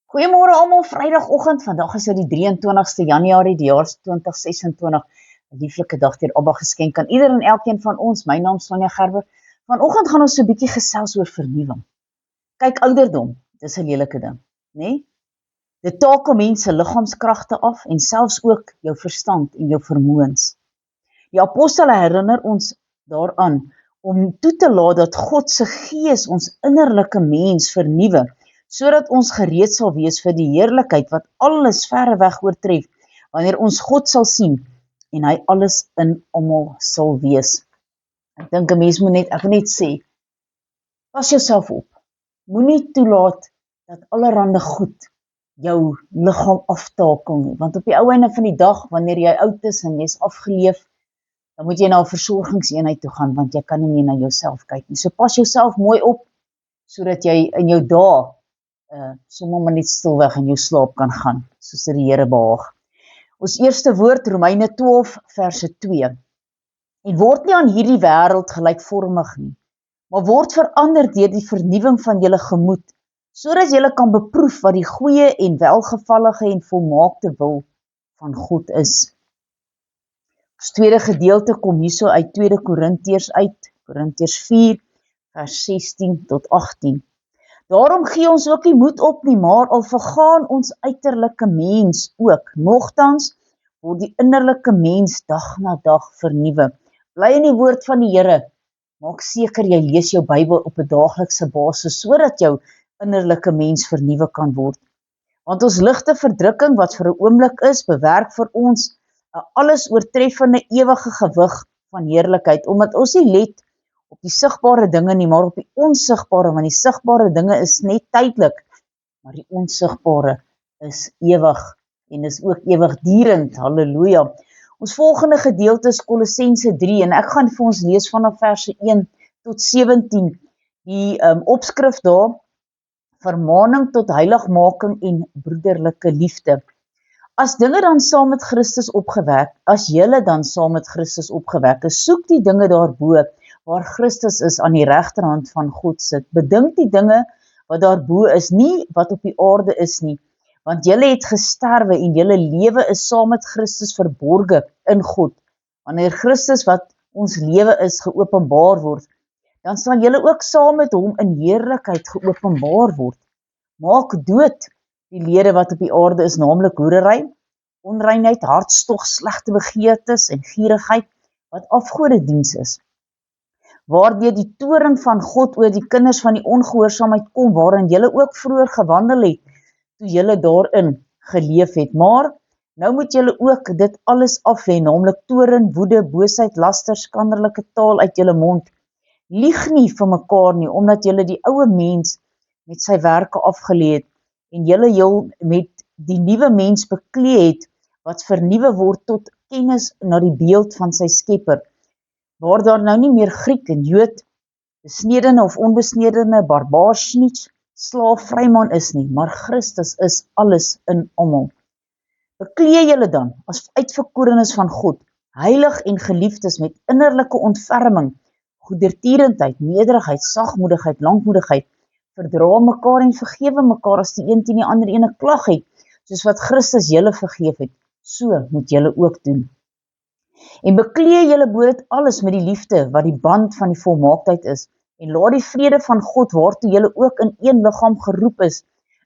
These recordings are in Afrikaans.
Goeiemôre almal, Vrydagoggend. Vandag is dit die 23ste Januarie, die jaar 2026. 'n Lieflike dag deur Abba geskenk aan ieder en elkeen van ons. My naam is Sonja Gerber. Vanoggend gaan ons so 'n bietjie gesels oor vernuwing. Kyk, ouderdom, dis 'n lelike ding, né? Dit takel mense liggaamskragte af en selfs ook jou verstand en jou vermoëns. Die apostole herinner ons daaraan om toe te laat dat God se Gees ons innerlike mens vernuwe, sodat ons gereed sal wees vir die heerlikheid wat alles verreweg oortref, wanneer ons God sal sien en hy alles in almal sal wees. Ek dink 'n mens ek wil net sê, pas jouself op. Moenie toelaat dat allerhande goed jou liggaam aftakel nie, want op die ou einde van die dag, wanneer jy oud is en jy's afgeleef, dan moet jy na 'n versorgingseenheid toe gaan, want jy kan nie meer na jouself kyk nie. So pas jouself mooi op, sodat jy in jou dae sommer maar net stilweg in jou slaap kan gaan, soos dit die Here behaag. Ons eerste woord, Romeine 12 verse 2. En word nie aan hierdie wêreld gelykvormig nie, maar word verander deur die vernuwing van julle gemoed, sodat julle kan beproef wat die goeie en welgevallige en volmaakte wil van God is. Ons tweede gedeelte kom hierso uit 2 Korintiërs uit, Korintiërs 4 vers 16 tot 18. Daarom gee ons ook nie moed op nie, maar al vergaan ons uiterlike mens ook, nogtans word die innerlike mens dag na dag vernuwe. Bly in die woord van die Here, maak seker jy lees jou Bybel op 'n daaglikse basis, sodat jou innerlike mens vernuwe kan word. Want ons ligte verdrukking wat vir 'n oomblik is, bewerk vir ons 'n alles oortreffende ewige gewig van heerlikheid, omdat ons nie let op die sigbare dinge nie, maar op die onsigbare, want die sigbare dinge is net tydelik, maar die onsigbare is ewig en is ook ewigdurend. Halleluja. Ons volgende gedeelte is Kolossense 3 en ek gaan vir ons lees vanaf verse 1 tot 17. Die opskrif daar, vermaning tot heiligmaking en broederlike liefde. As dinge dan saam met Christus opgewek, as julle dan saam met Christus opgewek is, soek die dinge daarbo, waar Christus is aan die regterhand van God sit. Bedink die dinge wat daarbo is, nie wat op die aarde is nie, want julle het gesterwe en julle lewe is saam met Christus verborge in God. Wanneer Christus wat ons lewe is geopenbaar word, dan sal julle ook saam met hom in heerlikheid geopenbaar word. Maak dood die lede wat op die aarde is, naamlik hoerery, onreinheid, hartstog, slegte begeertes en gierigheid, wat afgodediens is, waardeur die toorn van God oor die kinders van die ongehoorsaamheid kom, waarin julle ook vroeër gewandel het, toe julle daarin geleef het. Maar nou moet julle ook dit alles aflê, naamlik toorn, woede, boosheid, laster, skanderlike taal uit julle mond. Lieg nie vir mekaar nie, omdat julle die ou mens met sy werke afgelê het en julle heel met die nuwe mens beklee het, wat vernuwe word tot kennis na die beeld van sy skepper, waar daar nou nie meer Griek en Jood, besnedene of onbesnedene, barbaar, snitch, slaaf, vryman is nie, maar Christus is alles in almal. Beklee julle dan as uitverkorenes van God, heilig en geliefdes met innerlike ontferming, goedertierendheid, nederigheid, sagmoedigheid, lankmoedigheid, verdra mekaar en vergewe mekaar as die een teen die ander een klag het, soos wat Christus julle vergeef het, so moet julle ook doen. En beklee julle bo dit alles met die liefde, wat die band van die volmaaktheid is, en laat die vrede van God, waartoe julle ook in een liggaam geroep is,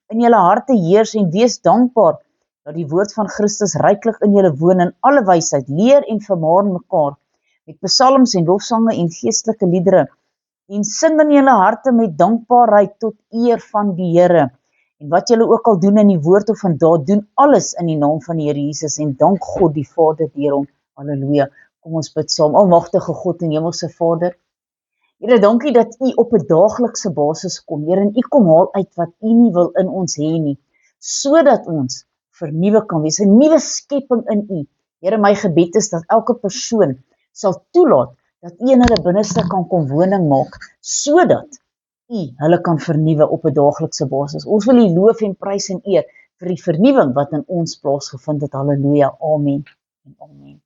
in julle harte heers en wees dankbaar, dat die woord van Christus ryklik in julle woon in alle wysheid, leer en vermaan mekaar, met psalms en lofsange en geestelike liedere, en sing in julle harte met dankbaarheid tot eer van die Here. En wat julle ook al doen in die woord of in daad, doen alles in die naam van die Here Jesus, en dank God die Vader deur hom. Halleluja. Kom ons bid saam. Almagtige God en Hemelse Vader, Here, dankie dat U op 'n daaglikse basis kom. Here, en U kom haal uit wat U nie wil in ons hê nie, sodat ons vernuwe kan wees, 'n nuwe skepping in U. Here, my gebed is dat elke persoon sal toelaat dat U in hulle binneste kan kom woning maak, sodat U hulle kan vernuwe op 'n daaglikse basis. Ons wil U loof en prys en eer vir die vernuwing wat in ons plaasgevind het. Halleluja. Amen en amen.